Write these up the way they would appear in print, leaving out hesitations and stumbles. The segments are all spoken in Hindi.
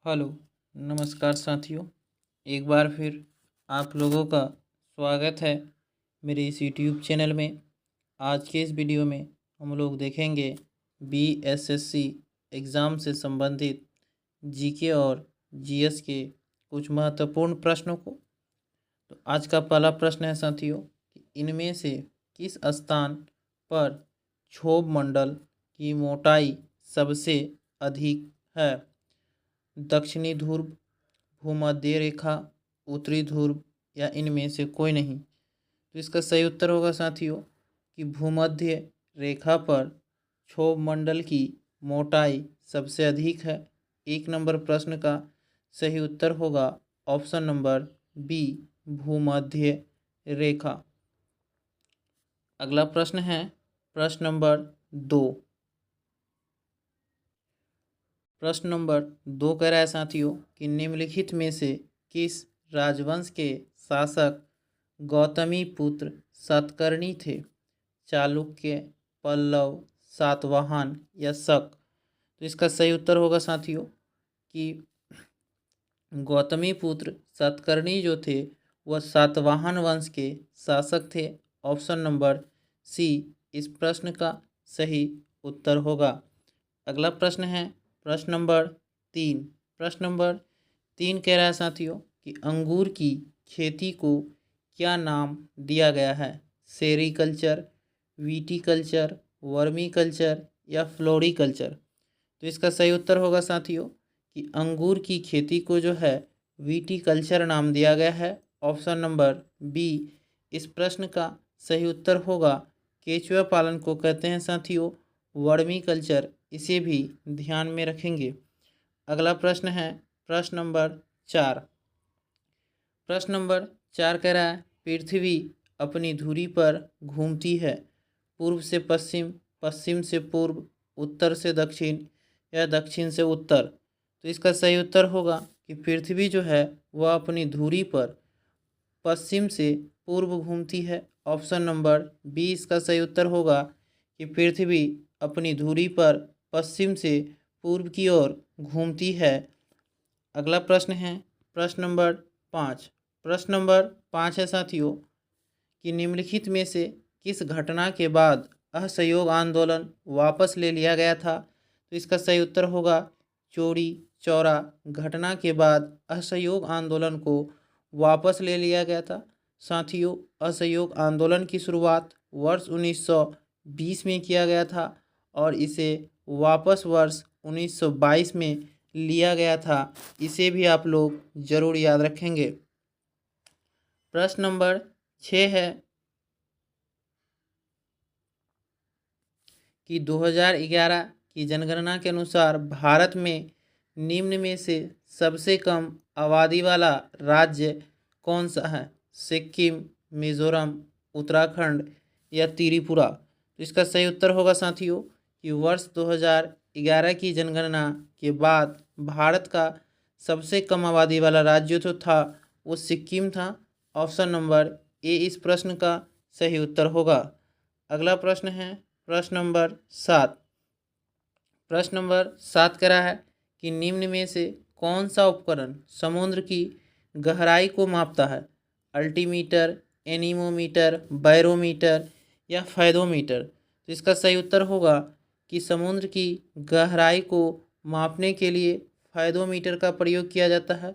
हेलो, नमस्कार साथियों। एक बार फिर आप लोगों का स्वागत है मेरे इस यूट्यूब चैनल में। आज के इस वीडियो में हम लोग देखेंगे बीएसएससी एग्ज़ाम से संबंधित जीके और जीएस के कुछ महत्वपूर्ण प्रश्नों को। तो आज का पहला प्रश्न है साथियों कि इनमें से किस स्थान पर क्षोभ मंडल की मोटाई सबसे अधिक है? दक्षिणी ध्रुव, भूमध्य रेखा, उत्तरी ध्रुव या इनमें से कोई नहीं। तो इसका सही उत्तर होगा साथियों कि भूमध्य रेखा पर क्षोभ मंडल की मोटाई सबसे अधिक है। 1 नंबर प्रश्न का सही उत्तर होगा ऑप्शन नंबर बी, भूमध्य रेखा। अगला प्रश्न है प्रश्न नंबर 2। प्रश्न नंबर 2 कह रहा है साथियों कि निम्नलिखित में से किस राजवंश के शासक गौतमी पुत्र सातकर्णी थे? चालुक्य, पल्लव, सातवाहन या शक? तो इसका सही उत्तर होगा साथियों कि गौतमी पुत्र सातकर्णी जो थे वह सातवाहन वंश के शासक थे। ऑप्शन नंबर सी इस प्रश्न का सही उत्तर होगा। अगला प्रश्न है प्रश्न नंबर 3। प्रश्न नंबर 3 कह रहा है साथियों कि अंगूर की खेती को क्या नाम दिया गया है? सेरीकल्चर, विटीकल्चर, वर्मीकल्चर या फ्लोरीकल्चर? तो इसका सही उत्तर होगा साथियों कि अंगूर की खेती को जो है विटीकल्चर नाम दिया गया है। ऑप्शन नंबर बी इस प्रश्न का सही उत्तर होगा। केचुआ पालन को कहते हैं साथियों वर्मीकल्चर, इसे भी ध्यान में रखेंगे। अगला प्रश्न है प्रश्न नंबर 4। प्रश्न नंबर 4 कह रहा है पृथ्वी अपनी धुरी पर घूमती है पूर्व से पश्चिम, पश्चिम से पूर्व, उत्तर से दक्षिण या दक्षिण से उत्तर? तो इसका सही उत्तर होगा कि पृथ्वी जो है वह अपनी धुरी पर पश्चिम से पूर्व घूमती है। ऑप्शन नंबर बी इसका सही उत्तर होगा कि पृथ्वी अपनी धुरी पर पश्चिम से पूर्व की ओर घूमती है। अगला प्रश्न है प्रश्न नंबर 5। प्रश्न नंबर 5 है साथियों कि निम्नलिखित में से किस घटना के बाद असहयोग आंदोलन वापस ले लिया गया था? तो इसका सही उत्तर होगा चोरी चौरा घटना के बाद असहयोग आंदोलन को वापस ले लिया गया था। साथियों असहयोग आंदोलन की शुरुआत वर्ष 1920 में किया गया था और इसे वापस वर्ष 1922 में लिया गया था। इसे भी आप लोग जरूर याद रखेंगे। प्रश्न नंबर 6 है कि 2011 की जनगणना के अनुसार भारत में निम्न में से सबसे कम आबादी वाला राज्य कौन सा है? सिक्किम, मिजोरम, उत्तराखंड या त्रिपुरा? तो इसका सही उत्तर होगा साथियों कि वर्ष 2011 की जनगणना के बाद भारत का सबसे कम आबादी वाला राज्य जो था वो सिक्किम था। ऑप्शन नंबर ए इस प्रश्न का सही उत्तर होगा। अगला प्रश्न है प्रश्न नंबर 7। प्रश्न नंबर 7 कह रहा है कि निम्न में से कौन सा उपकरण समुद्र की गहराई को मापता है? अल्टीमीटर, एनीमोमीटर, बैरोमीटर या फायदोमीटर? तो इसका सही उत्तर होगा कि समुद्र की गहराई को मापने के लिए फायदोमीटर का प्रयोग किया जाता है।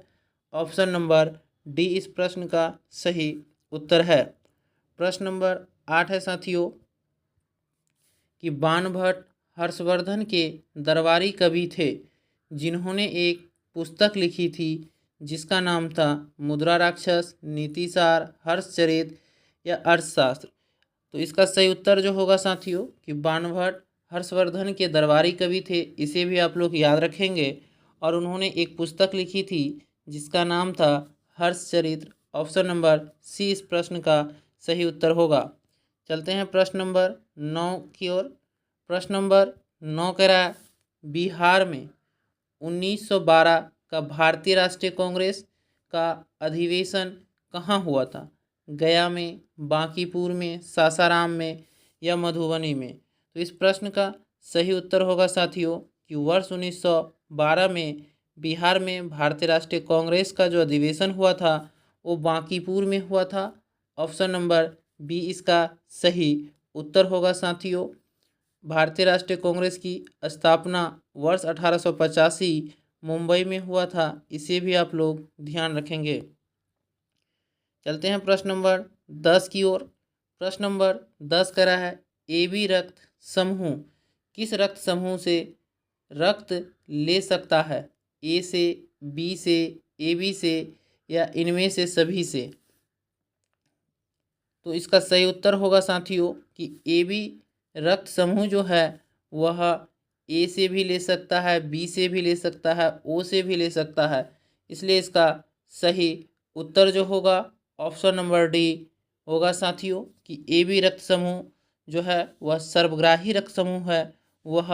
ऑप्शन नंबर डी इस प्रश्न का सही उत्तर है। प्रश्न नंबर 8 है साथियों कि बाणभट्ट हर्षवर्धन के दरबारी कवि थे जिन्होंने एक पुस्तक लिखी थी जिसका नाम था मुद्रा राक्षस, नीतिसार, हर्षचरित या अर्थशास्त्र? तो इसका सही उत्तर जो होगा साथियों कि बाणभट्ट हर्षवर्धन के दरबारी कवि थे, इसे भी आप लोग याद रखेंगे। और उन्होंने एक पुस्तक लिखी थी जिसका नाम था हर्षचरित्र। ऑप्शन नंबर सी इस प्रश्न का सही उत्तर होगा। चलते हैं प्रश्न नंबर 9 की ओर। प्रश्न नंबर 9 कह रहा है बिहार में 1912 का भारतीय राष्ट्रीय कांग्रेस का अधिवेशन कहाँ हुआ था? गया में, बांकीपुर में, सासाराम में या मधुबनी में? तो इस प्रश्न का सही उत्तर होगा साथियों कि वर्ष 1912 में बिहार में भारतीय राष्ट्रीय कांग्रेस का जो अधिवेशन हुआ था वो बांकीपुर में हुआ था। ऑप्शन नंबर बी इसका सही उत्तर होगा साथियों। भारतीय राष्ट्रीय कांग्रेस की स्थापना वर्ष 1885 मुंबई में हुआ था, इसे भी आप लोग ध्यान रखेंगे। चलते हैं प्रश्न नंबर 10 की ओर। प्रश्न नंबर 10 कह रहा है ए बी रक्त समूह किस रक्त समूह से रक्त ले सकता है? ए से, बी से, ए बी से या इनमें से सभी से? तो इसका सही उत्तर होगा साथियों कि ए बी रक्त समूह जो है वह ए से भी ले सकता है, बी से भी ले सकता है, ओ से भी ले सकता है। इसलिए इसका सही उत्तर जो होगा ऑप्शन नंबर डी होगा साथियों कि ए बी रक्त समूह जो है वह सर्वग्राही रक्त समूह है। वह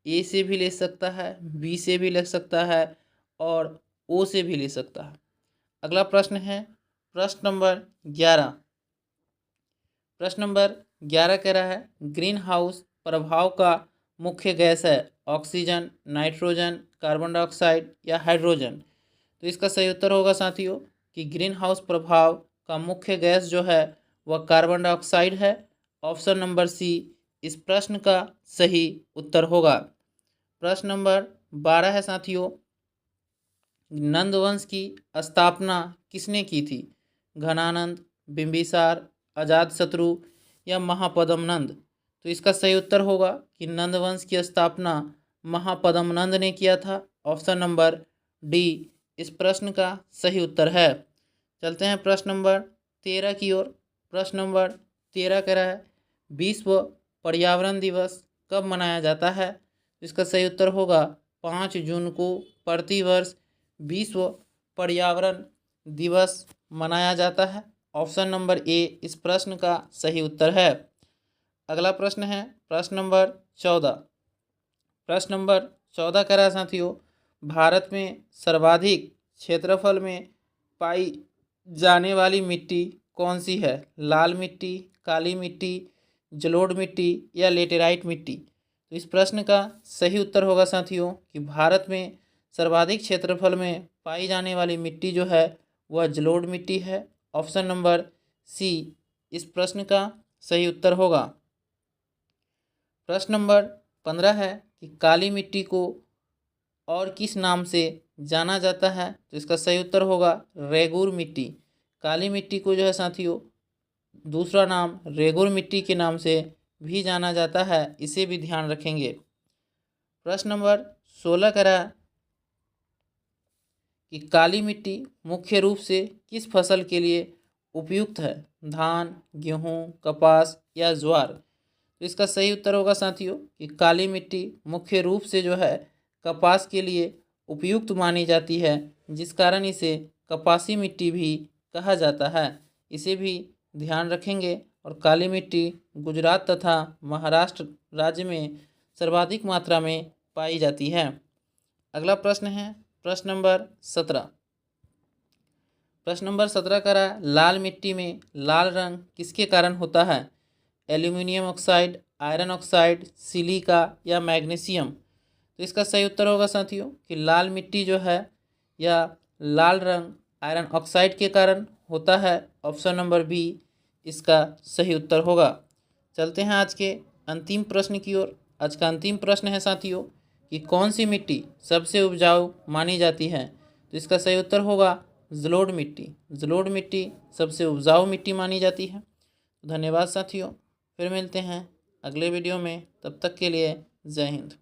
ए से भी ले सकता है, बी से भी ले सकता है और ओ से भी ले सकता है। अगला प्रश्न है प्रश्न नंबर 11। प्रश्न नंबर 11 कह रहा है ग्रीन हाउस प्रभाव का मुख्य गैस है ऑक्सीजन, नाइट्रोजन, कार्बन डाइऑक्साइड या हाइड्रोजन? तो इसका सही उत्तर होगा साथियों कि ग्रीन हाउस प्रभाव का मुख्य गैस जो है वह कार्बन डाइऑक्साइड है। ऑप्शन नंबर सी इस प्रश्न का सही उत्तर होगा। प्रश्न नंबर 12 है साथियों नंद वंश की स्थापना किसने की थी? घनानंद, बिंबिसार, अजातशत्रु या महापद्म नंद? तो इसका सही उत्तर होगा कि नंद वंश की स्थापना महापद्म नंद ने किया था। ऑप्शन नंबर डी इस प्रश्न का सही उत्तर है। चलते हैं प्रश्न नंबर 13 की ओर। प्रश्न नंबर 13 कह रहा है विश्व पर्यावरण दिवस कब मनाया जाता है? इसका सही उत्तर होगा 5 जून को प्रतिवर्ष विश्व पर्यावरण दिवस मनाया जाता है। ऑप्शन नंबर ए इस प्रश्न का सही उत्तर है। अगला प्रश्न है प्रश्न नंबर 14। प्रश्न नंबर 14 कह रहा है साथियों भारत में सर्वाधिक क्षेत्रफल में पाई जाने वाली मिट्टी कौन सी है? लाल मिट्टी, काली मिट्टी, जलोढ़ मिट्टी या लेटेराइट मिट्टी? तो इस प्रश्न का सही उत्तर होगा साथियों कि भारत में सर्वाधिक क्षेत्रफल में पाई जाने वाली मिट्टी जो है वह जलोढ़ मिट्टी है। ऑप्शन नंबर सी इस प्रश्न का सही उत्तर होगा। प्रश्न नंबर 15 है कि काली मिट्टी को और किस नाम से जाना जाता है? तो इसका सही उत्तर होगा रेगुर मिट्टी। काली मिट्टी को जो है साथियों दूसरा नाम रेगुर मिट्टी के नाम से भी जाना जाता है, इसे भी ध्यान रखेंगे। प्रश्न नंबर 16 कह रहा है कि काली मिट्टी मुख्य रूप से किस फसल के लिए उपयुक्त है? धान, गेहूँ, कपास या ज्वार? तो इसका सही उत्तर होगा साथियों कि काली मिट्टी मुख्य रूप से जो है कपास के लिए उपयुक्त मानी जाती है, जिस कारण इसे कपासी मिट्टी भी कहा जाता है, इसे भी ध्यान रखेंगे। और काली मिट्टी गुजरात तथा महाराष्ट्र राज्य में सर्वाधिक मात्रा में पाई जाती है। अगला प्रश्न है प्रश्न नंबर 17। प्रश्न नंबर 17 का रहा लाल मिट्टी में लाल रंग किसके कारण होता है? Aluminium oxide, iron oxide, silica या मैग्नीशियम? तो इसका सही उत्तर होगा साथियों कि लाल मिट्टी जो है या लाल रंग आयरन ऑक्साइड के कारण होता है। ऑप्शन नंबर बी इसका सही उत्तर होगा। चलते हैं आज के अंतिम प्रश्न की ओर। आज का अंतिम प्रश्न है साथियों कि कौन सी मिट्टी सबसे उपजाऊ मानी जाती है? तो इसका सही उत्तर होगा जलोढ़ मिट्टी। जलोढ़ मिट्टी सबसे उपजाऊ मिट्टी मानी जाती है। धन्यवाद साथियों, फिर मिलते हैं अगले वीडियो में, तब तक के लिए जय हिंद।